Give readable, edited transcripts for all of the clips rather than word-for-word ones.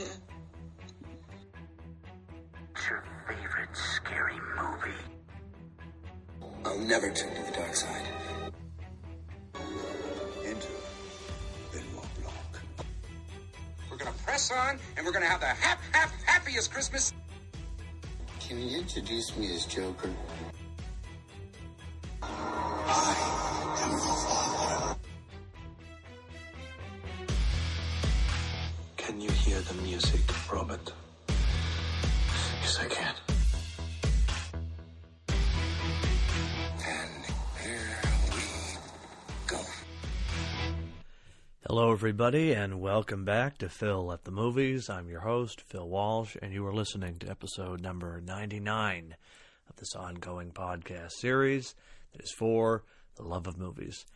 here. What's your favorite scary movie? I'll never turn to the dark side. Enter Benoit Blanc. We're gonna press on, and we're gonna have the happiest Christmas. Can you introduce me as Joker? I am your father. Can you hear the music, Robert? Yes, I can. And here we go. Hello, everybody, and welcome back to Phil at the Movies. I'm your host, Phil Walsh, and you are listening to episode number 99 of this ongoing podcast series that is for the love of movies.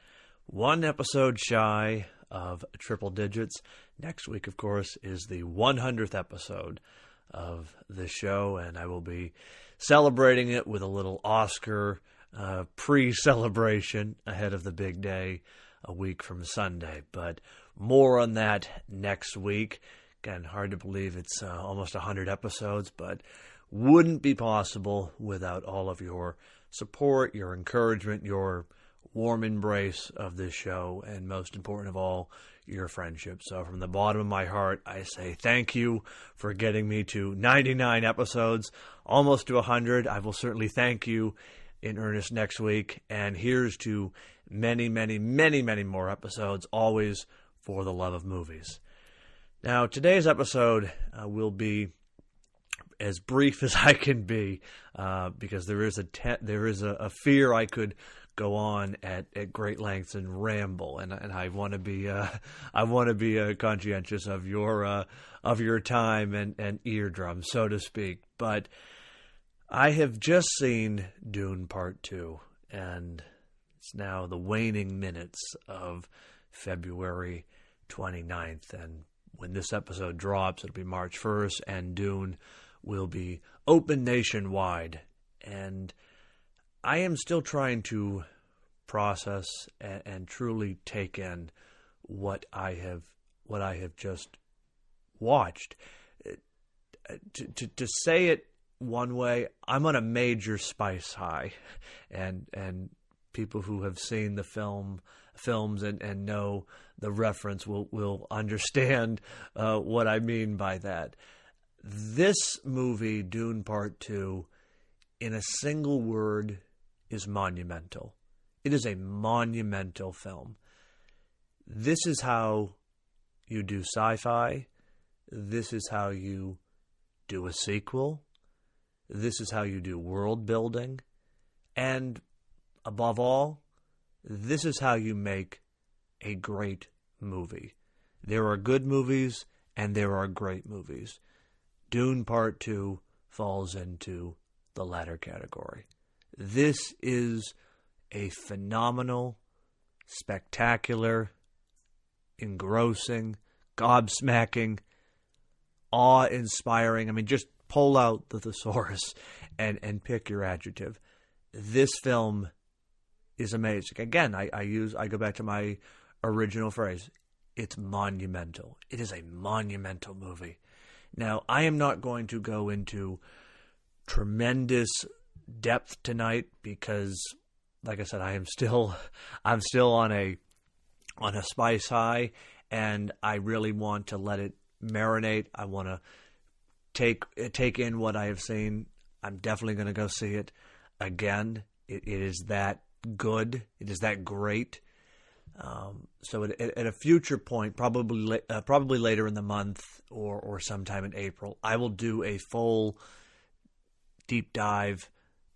One episode shy of triple digits. Next week, of course, is the 100th episode of this show, and I will be celebrating it with a little Oscar pre-celebration ahead of the big day a week from Sunday. But more on that next week. Again, hard to believe it's almost 100 episodes, but wouldn't be possible without all of your support, your encouragement, your warm embrace of this show, and most important of all, your friendship. So from the bottom of my heart, I say thank you for getting me to 99 episodes, almost to 100. I will certainly thank you in earnest next week, and here's to many, many, many, many more episodes, always for the love of movies. Now, today's episode will be as brief as I can be, because there is a fear I could go on at great lengths and ramble, and I want to be conscientious of your time and eardrum, so to speak. But I have just seen Dune Part Two, and it's now the waning minutes of February 29th, and when this episode drops, it'll be March 1st, and Dune will be open nationwide. And I am still trying to process and truly take in what I have just watched. To say it one way, I'm on a major spice high, and people who have seen the films and know the reference will understand what I mean by that. This movie, Dune Part 2, in a single word, is monumental. It is a monumental film. This is how you do sci-fi. This is how you do a sequel. This is how you do world building. And above all, this is how you make a great movie. There are good movies and there are great movies. Dune Part 2 falls into the latter category. This is a phenomenal, spectacular, engrossing, gobsmacking, awe-inspiring. I mean, just pull out the thesaurus and pick your adjective. This film is amazing. Again, I go back to my original phrase. It's monumental. It is a monumental movie. Now, I am not going to go into tremendous depth tonight because, like I said, I'm still on a spice high, and I really want to let it marinate. I want to take in what I have seen. I'm definitely going to go see it again. It is that good. It is that great. So at a future point, probably later in the month or sometime in April, I will do a full deep dive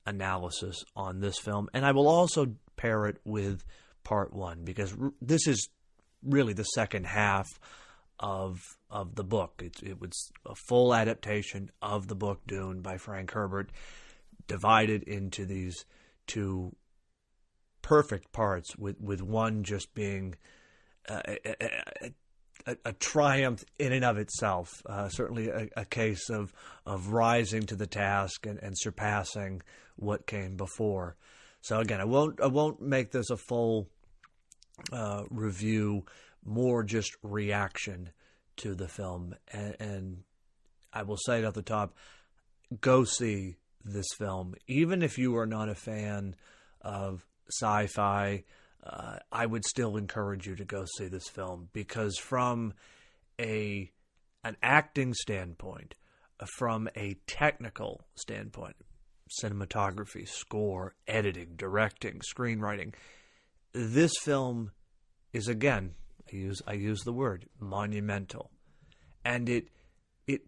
analysis on this film, and I will also pair it with Part 1, because this is really the second half of the book. It was a full adaptation of the book Dune by Frank Herbert, divided into these two perfect parts, with one just being a triumph in and of itself. Certainly a case of rising to the task and surpassing what came before. So again, I won't make this a full review, more just reaction to the film. And I will say it at the top, go see this film. Even if you are not a fan of sci-fi, I would still encourage you to go see this film, because from an acting standpoint, from a technical standpoint, cinematography, score, editing, directing, screenwriting, this film is, again, I use the word monumental, and it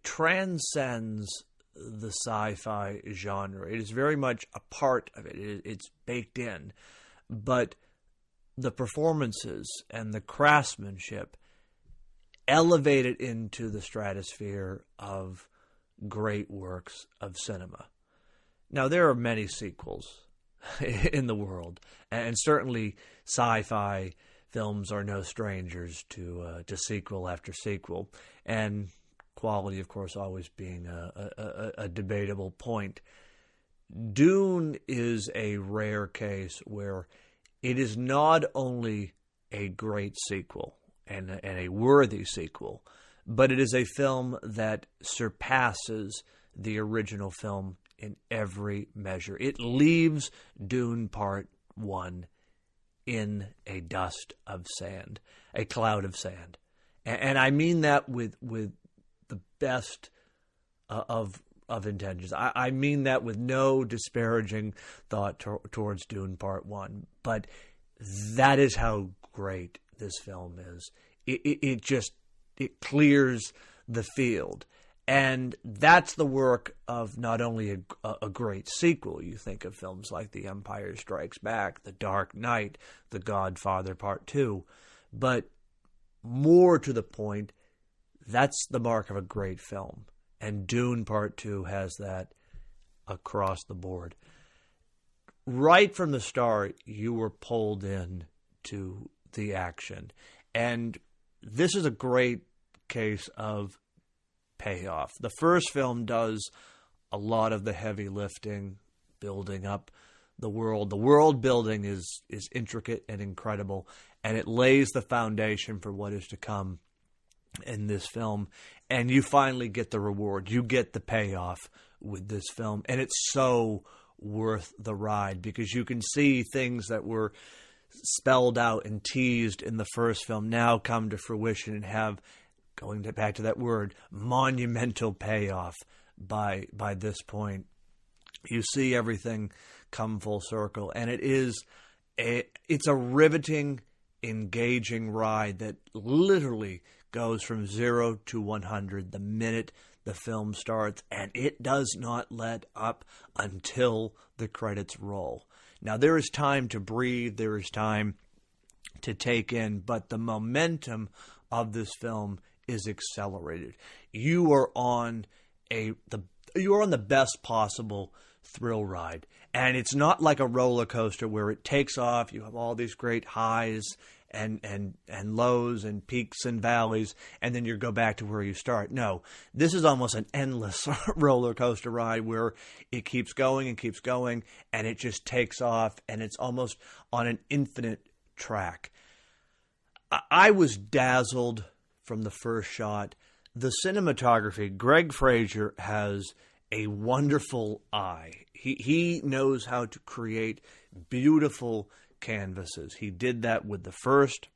transcends the sci-fi genre. It is very much a part of it. It's baked in, but the performances and the craftsmanship elevate it into the stratosphere of great works of cinema. Now, there are many sequels in the world, and certainly sci-fi films are no strangers to sequel after sequel, and quality, of course, always being a debatable point. Dune is a rare case where it is not only a great sequel and a worthy sequel, but it is a film that surpasses the original film in every measure. It leaves Dune Part 1 in a dust of sand, a cloud of sand. And I mean that with the best of intentions. I mean that with no disparaging thought towards Dune Part 1. But that is how great this film is. It clears the field. And that's the work of not only a great sequel. You think of films like The Empire Strikes Back, The Dark Knight, The Godfather Part 2. But more to the point, that's the mark of a great film. And Dune Part 2 has that across the board. Right from the start, you were pulled in to the action. And this is a great case of payoff. The first film does a lot of the heavy lifting, building up the world. The world building is intricate and incredible, and it lays the foundation for what is to come in this film. And you finally get the reward. You get the payoff with this film, and it's so worth the ride, because you can see things that were spelled out and teased in the first film now come to fruition and have, back to that word, monumental payoff by this point. You see everything come full circle, and it's a riveting, engaging ride that literally goes from 0 to 100 the minute the film starts, and it does not let up until the credits roll. Now, there is time to breathe, there is time to take in, but the momentum of this film is accelerated. You are on the best possible thrill ride, and it's not like a roller coaster where it takes off. You have all these great highs and lows and peaks and valleys, and then you go back to where you start. No, this is almost an endless roller coaster ride where it keeps going and keeps going, and it just takes off, and it's almost on an infinite track. I was dazzled from the first shot. The cinematography, Greg Fraser has a wonderful eye. He knows how to create beautiful canvases. He did that with the first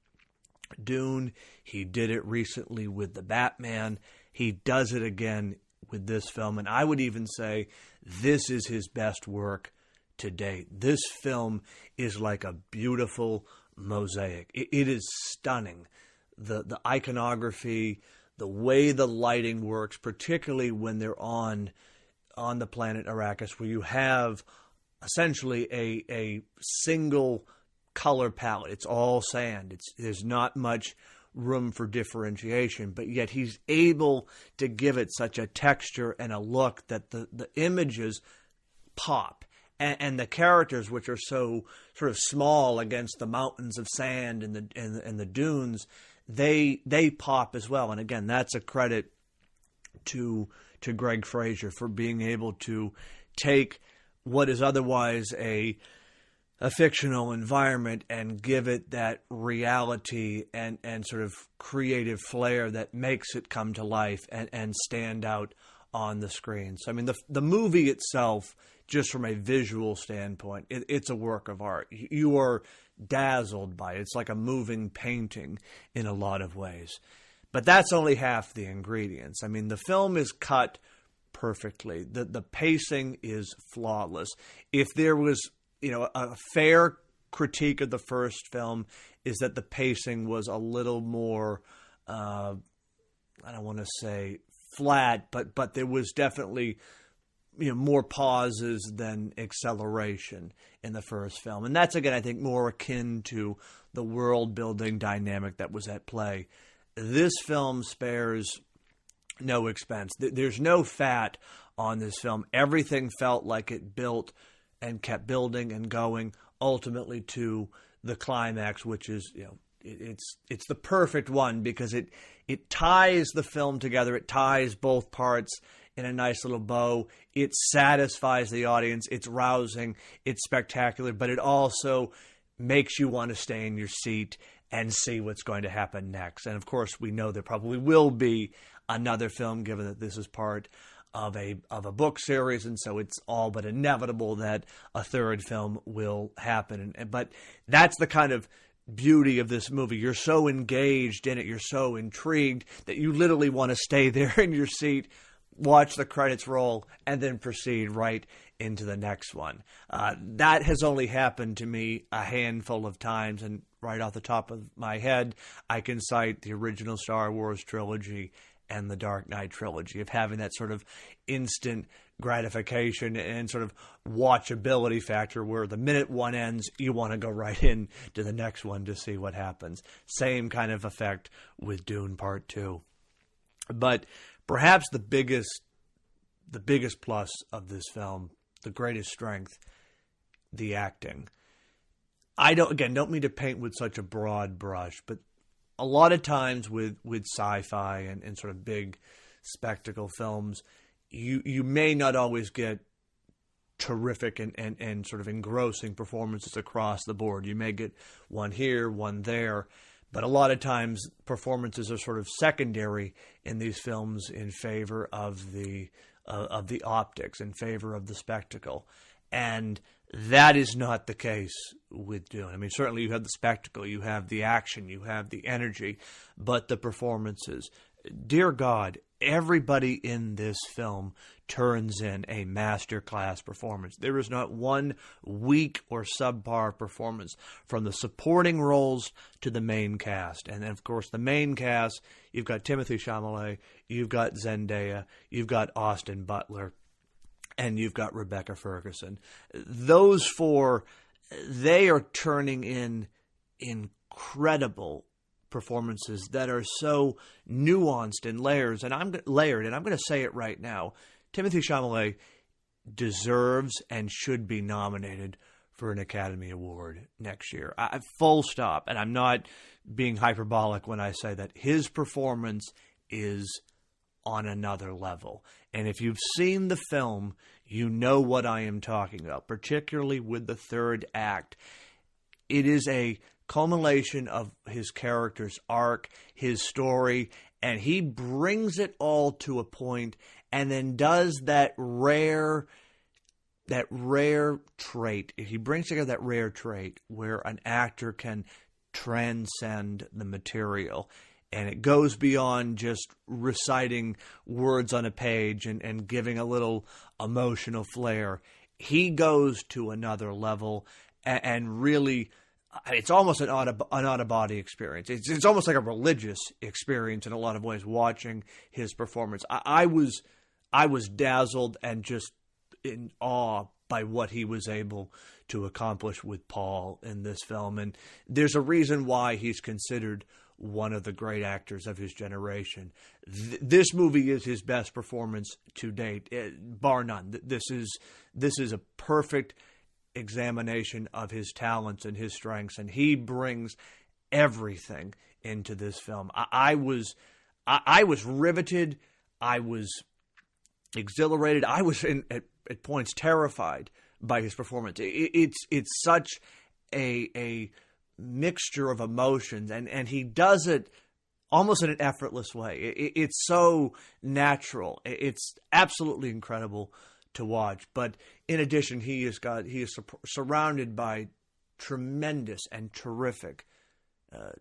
Dune. He did it recently with the Batman. He does it again with this film. And I would even say this is his best work to date. This film is like a beautiful mosaic. It is stunning. The iconography, the way the lighting works, particularly when they're on the planet Arrakis, where you have essentially a single color palette. It's all sand. There's not much room for differentiation, but yet he's able to give it such a texture and a look that the images pop. And the characters, which are so sort of small against the mountains of sand and the dunes, they pop as well. And again, that's a credit to Greg Fraser for being able to take what is otherwise a a fictional environment and give it that reality and sort of creative flair that makes it come to life and stand out on the screen. So, I mean, the movie itself, just from a visual standpoint, it's a work of art. You are dazzled by it. It's like a moving painting in a lot of ways. But that's only half the ingredients. I mean, the film is cut perfectly. The pacing is flawless. If there was, a fair critique of the first film, is that the pacing was a little more, I don't want to say flat, but there was definitely more pauses than acceleration in the first film. And that's, again, I think more akin to the world-building dynamic that was at play. This film spares no expense. There's no fat on this film. Everything felt like it built and kept building and going ultimately to the climax, which is, it's the perfect one because it ties the film together. It ties both parts in a nice little bow. It satisfies the audience. It's rousing. It's spectacular, but it also makes you want to stay in your seat and see what's going to happen next. And of course, we know there probably will be another film, given that this is part of a book series, and so it's all but inevitable that a third film will happen. But that's the kind of beauty of this movie. You're so engaged in it, you're so intrigued that you literally want to stay there in your seat, watch the credits roll, and then proceed right into the next one. That has only happened to me a handful of times, and right off the top of my head, I can cite the original Star Wars trilogy and the Dark Knight trilogy, of having that sort of instant gratification and sort of watchability factor where the minute one ends, you want to go right in to the next one to see what happens. Same kind of effect with Dune Part Two. But perhaps the biggest plus of this film, the greatest strength, the acting. I don't mean to paint with such a broad brush, but a lot of times with sci-fi and sort of big spectacle films, you may not always get terrific and sort of engrossing performances across the board. You may get one here, one there, but a lot of times performances are sort of secondary in these films in favor of the optics, in favor of the spectacle. And that is not the case with Dune. I mean, certainly you have the spectacle, you have the action, you have the energy, but the performances, dear God, everybody in this film turns in a masterclass performance. There is not one weak or subpar performance, from the supporting roles to the main cast. And then, of course, the main cast, you've got Timothée Chalamet, you've got Zendaya, you've got Austin Butler, and you've got Rebecca Ferguson. Those four, they are turning in incredible performances that are so nuanced and layered. And I'm going to say it right now. Timothée Chalamet deserves and should be nominated for an Academy Award next year. Full stop. And I'm not being hyperbolic when I say that his performance is on another level. And if you've seen the film, you know what I am talking about, particularly with the third act. It is a culmination of his character's arc, his story, and he brings it all to a point and then does that rare trait. He brings together that rare trait where an actor can transcend the material. And it goes beyond just reciting words on a page and giving a little emotional flair. He goes to another level and really, it's almost an out-of-body experience. It's almost like a religious experience in a lot of ways, watching his performance. I was dazzled and just in awe by what he was able to accomplish with Paul in this film. And there's a reason why he's considered one of the great actors of his generation. This movie is his best performance to date, bar none. This is a perfect examination of his talents and his strengths, and he brings everything into this film. I was riveted. I was exhilarated. I was at points terrified by his performance. It's such a mixture of emotions, and he does it almost in an effortless way. It's so natural. It's absolutely incredible to watch. But in addition, he is surrounded by tremendous and terrific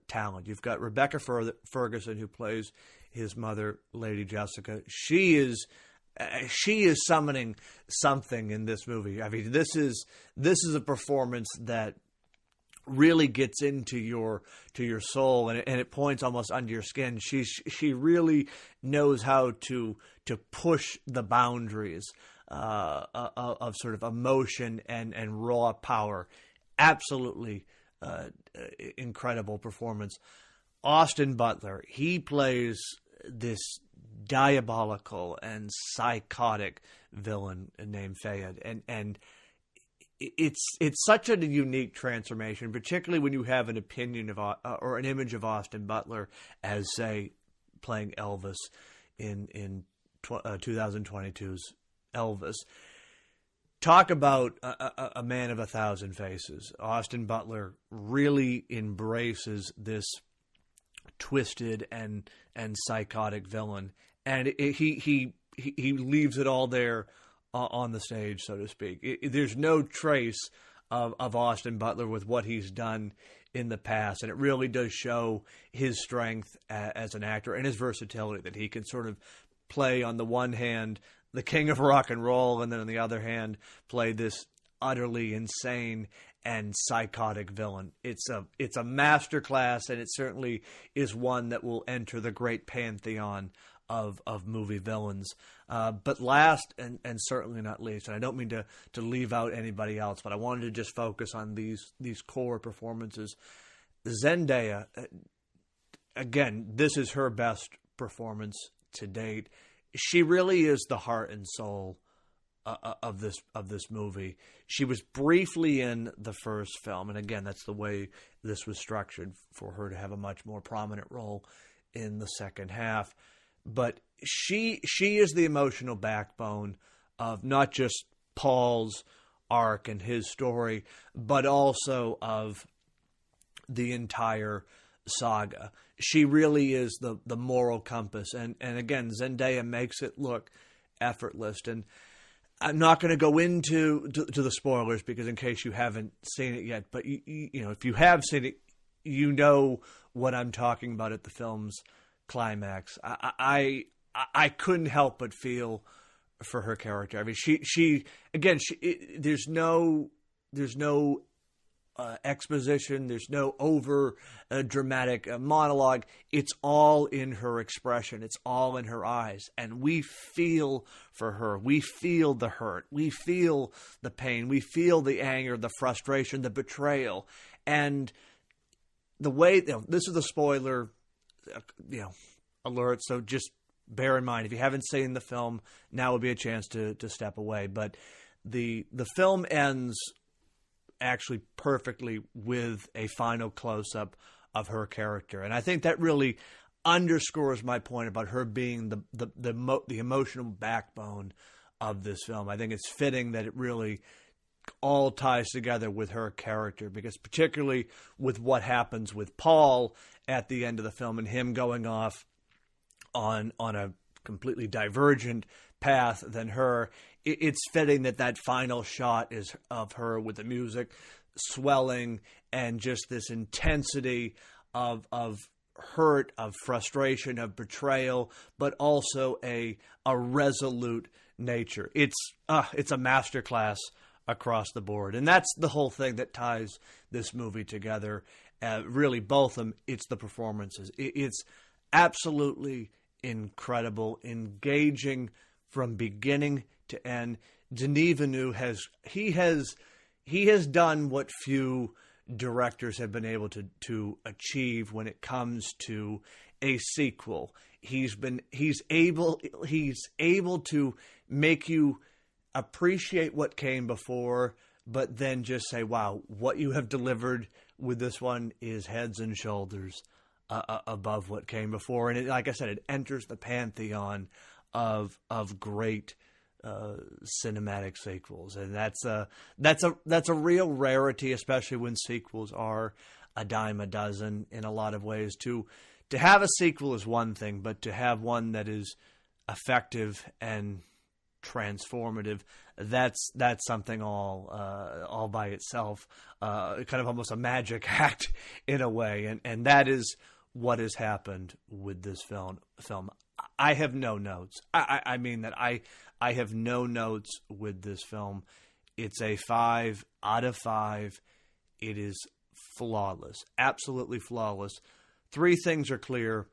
talent. You've got Rebecca Ferguson, who plays his mother, Lady Jessica. She is summoning something in this movie. I mean, this is a performance that really gets into your soul, and it points almost under your skin. She really knows how to push the boundaries of sort of emotion and raw power. Absolutely incredible performance. Austin Butler, he plays this diabolical and psychotic villain named Fayed, and it's such a unique transformation, particularly when you have an opinion of or an image of Austin Butler as, say, playing Elvis in 2022's Elvis. Talk about a man of a thousand faces. Austin Butler really embraces this twisted and psychotic villain, and he leaves it all there on the stage, so to speak. There's no trace of Austin Butler with what he's done in the past, and it really does show his strength as an actor and his versatility, that he can sort of play, on the one hand, the king of rock and roll, and then on the other hand, play this utterly insane and psychotic villain. It's a masterclass, and it certainly is one that will enter the great pantheon of movie villains. But last and certainly not least, and I don't mean to leave out anybody else, but I wanted to just focus on these core performances. Zendaya, again, this is her best performance to date. She really is the heart and soul of this movie. She was briefly in the first film, and again, that's the way this was structured, for her to have a much more prominent role in the second half. But she is the emotional backbone of not just Paul's arc and his story, but also of the entire saga. She really is the moral compass, and again, Zendaya makes it look effortless. And I'm not going to go into the spoilers, because in case you haven't seen it yet, but you know, if you have seen it, you know what I'm talking about at the film's climax. I couldn't help but feel for her character. I mean, she there's no exposition. There's no over dramatic monologue. It's all in her expression. It's all in her eyes. And we feel for her. We feel the hurt. We feel the pain. We feel the anger, the frustration, the betrayal. And the way, this is a spoiler, alert. So just bear in mind, if you haven't seen the film, now would be a chance to step away. But the film ends actually perfectly with a final close-up of her character, and I think that really underscores my point about her being the emotional backbone of this film. I think it's fitting that it really all ties together with her character, because particularly with what happens with Paul at the end of the film and him going off on a completely divergent path than her, it's fitting that final shot is of her with the music swelling and just this intensity of hurt, of frustration, of betrayal, but also a resolute nature. It's a masterclass across the board, and that's the whole thing that ties this movie together. Really, both of them. It's the performances. It's absolutely incredible, engaging from beginning to end. Denis Villeneuve has done what few directors have been able to achieve when it comes to a sequel. He's able to make you appreciate what came before, but then just say, wow, what you have delivered with this one is heads and shoulders above what came before. And like I said, it enters the pantheon of great cinematic sequels, and that's a real rarity, especially when sequels are a dime a dozen in a lot of ways. To have a sequel is one thing, but to have one that is effective and transformative, that's something all by itself, kind of almost a magic act in a way, and that is what has happened with this film. I have no notes. I mean that I have no notes with this film. It's a 5 out of 5. It is flawless, absolutely flawless. 3 things are clear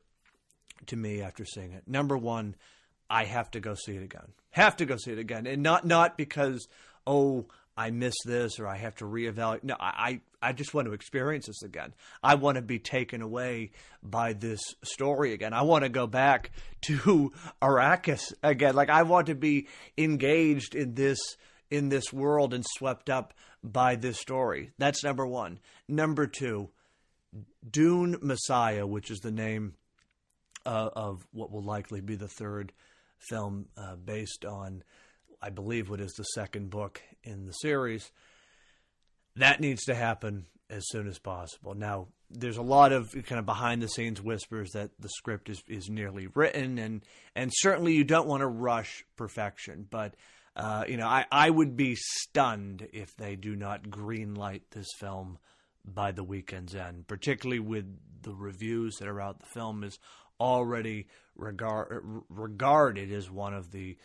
to me after seeing it. Number one, I have to go see it again. Have to go see it again. And not because, oh, I missed this or I have to reevaluate. No, I just want to experience this again. I want to be taken away by this story again. I want to go back to Arrakis again. Like, I want to be engaged in this world and swept up by this story. That's number one. Number two, Dune Messiah, which is the name of what will likely be the third film based on, I believe, what is the second book in the series. That needs to happen as soon as possible. Now, there's a lot of kind of behind-the-scenes whispers that the script is nearly written, and certainly you don't want to rush perfection. But, I would be stunned if they do not greenlight this film by the weekend's end, particularly with the reviews that are out. The film is already regarded as one of the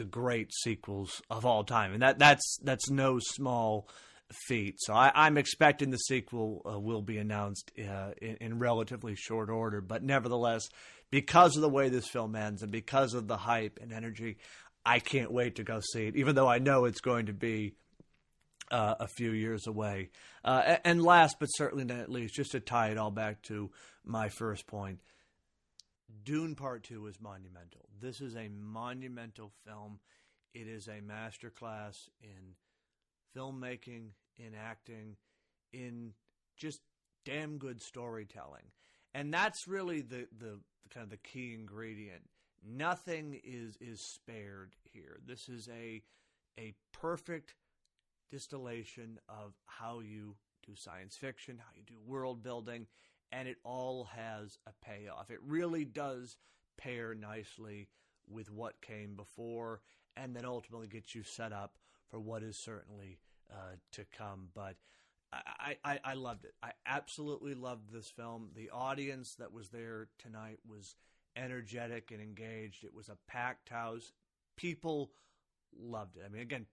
great sequels of all time, and that's no small feat. So I'm expecting the sequel will be announced in relatively short order. But nevertheless, because of the way this film ends and because of the hype and energy, I can't wait to go see it, even though I know it's going to be a few years away. And last but certainly not least, just to tie it all back to my first point, Dune Part Two is monumental. This is a monumental film. It is a masterclass in filmmaking, in acting, in just damn good storytelling. And that's really the kind of the key ingredient. Nothing is spared here. This is a perfect distillation of how you do science fiction, how you do world building, and it all has a payoff. It really does pair nicely with what came before, and then ultimately gets you set up for what is certainly to come. But I loved it. I absolutely loved this film. The audience that was there tonight was energetic and engaged. It was a packed house. People loved it. I mean, again,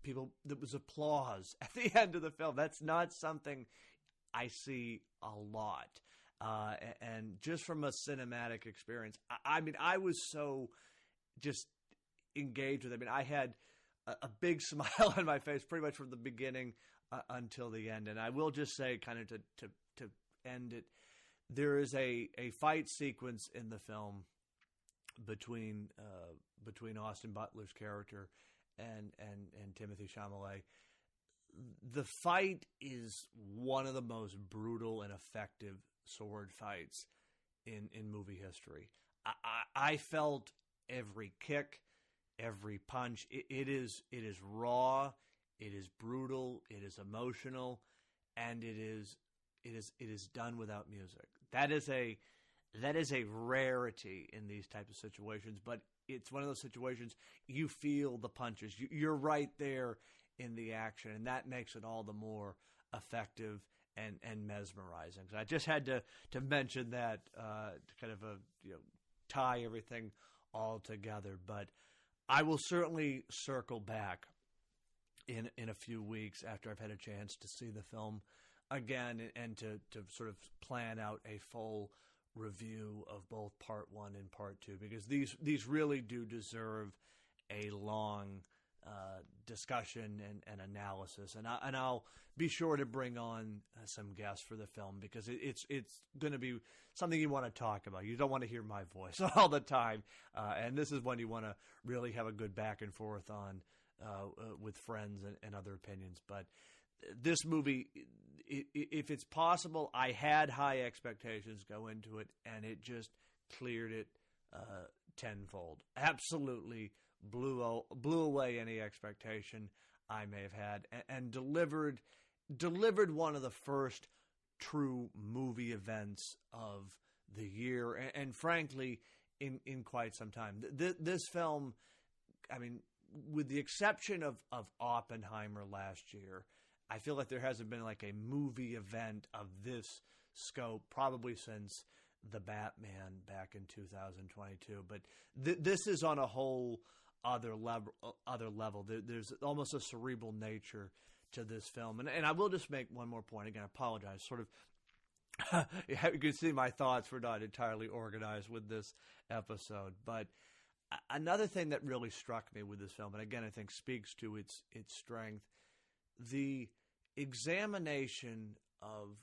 there was applause at the end of the film. That's not something I see a lot. And just from a cinematic experience, I mean, I was so just engaged with it. I mean, I had a big smile on my face pretty much from the beginning until the end. And I will just say, kind of to end it, there is a fight sequence in the film between Austin Butler's character and Timothée Chalamet. The fight is one of the most brutal and effective sword fights in movie history. I felt every kick, every punch. It is raw, it is brutal, it is emotional, and it is done without music. That is a rarity in these types of situations, but it's one of those situations you feel the punches. You're right there in the action, and that makes it all the more effective and mesmerizing. So I just had to mention that to kind of tie everything all together. But I will certainly circle back in a few weeks after I've had a chance to see the film again and to sort of plan out a full review of both Part 1 and Part 2, because these really do deserve a long discussion and analysis, and I'll be sure to bring on some guests for the film, because it's going to be something you want to talk about. You don't want to hear my voice all the time, and this is one you want to really have a good back and forth on with friends and other opinions. But this movie, if it's possible, I had high expectations go into it, and it just cleared it tenfold. Absolutely blew away any expectation I may have had, and delivered one of the first true movie events of the year, and frankly, in quite some time. This film, I mean, with the exception of Oppenheimer last year, I feel like there hasn't been like a movie event of this scope probably since The Batman back in 2022. But this is on a whole other level. There's almost a cerebral nature to this film. And I will just make one more point. Again, I apologize. Sort of, you can see my thoughts were not entirely organized with this episode. But another thing that really struck me with this film, and again I think speaks to its strength, the examination of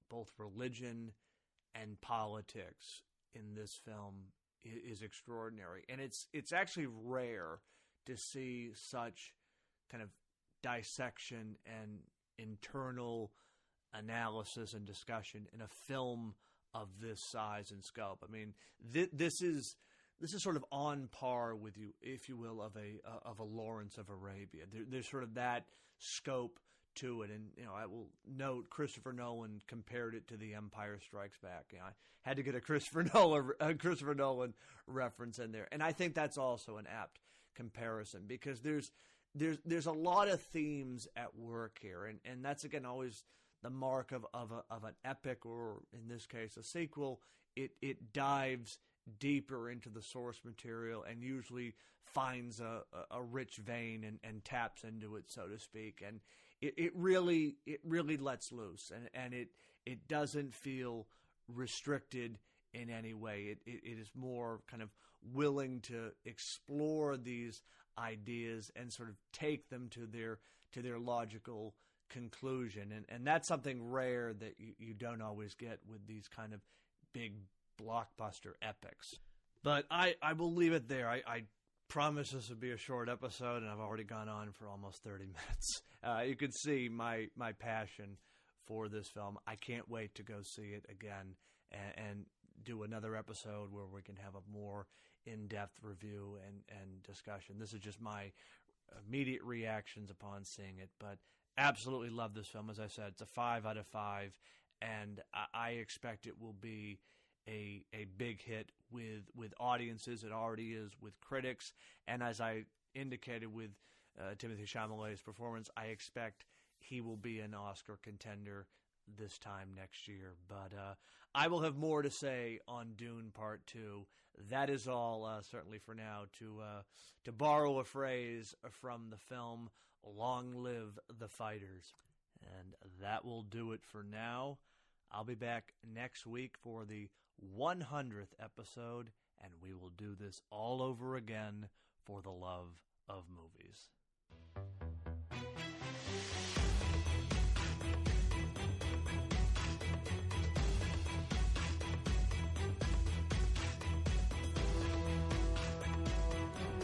both religion and politics in this film is extraordinary. And it's actually rare to see such kind of dissection and internal analysis and discussion in a film of this size and scope. I mean, this is sort of on par with, you, if you will, of a Lawrence of Arabia. There's sort of that scope to it, and I will note Christopher Nolan compared it to The Empire Strikes Back. I had to get a Christopher Nolan reference in there, and I think that's also an apt comparison, because there's a lot of themes at work here, and that's again always the mark of an epic, or in this case a sequel. It dives deeper into the source material and usually finds a rich vein and taps into it, so to speak. And it really lets loose, and it doesn't feel restricted in any way. It is more kind of willing to explore these ideas and sort of take them to their logical conclusion. And that's something rare that you don't always get with these kind of big blockbuster epics. But I will leave it there. I promise this would be a short episode, and I've already gone on for almost 30 minutes. You can see my passion for this film. I can't wait to go see it again and do another episode where we can have a more in-depth review and discussion. This is just my immediate reactions upon seeing it, but absolutely love this film. As I said, it's a 5 out of 5, and I expect it will be a big hit with audiences. It already is with critics, and as I indicated with Timothée Chalamet's performance, I expect he will be an Oscar contender this time next year. But I will have more to say on Dune Part 2. That is all, certainly for now. To borrow a phrase from the film, long live the fighters. And that will do it for now. I'll be back next week for the 100th episode, and we will do this all over again for the love of movies.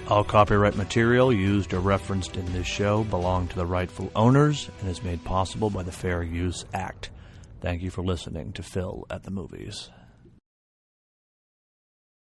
All copyright material used or referenced in this show belong to the rightful owners and is made possible by the Fair Use Act. Thank you for listening to Phil at the Movies.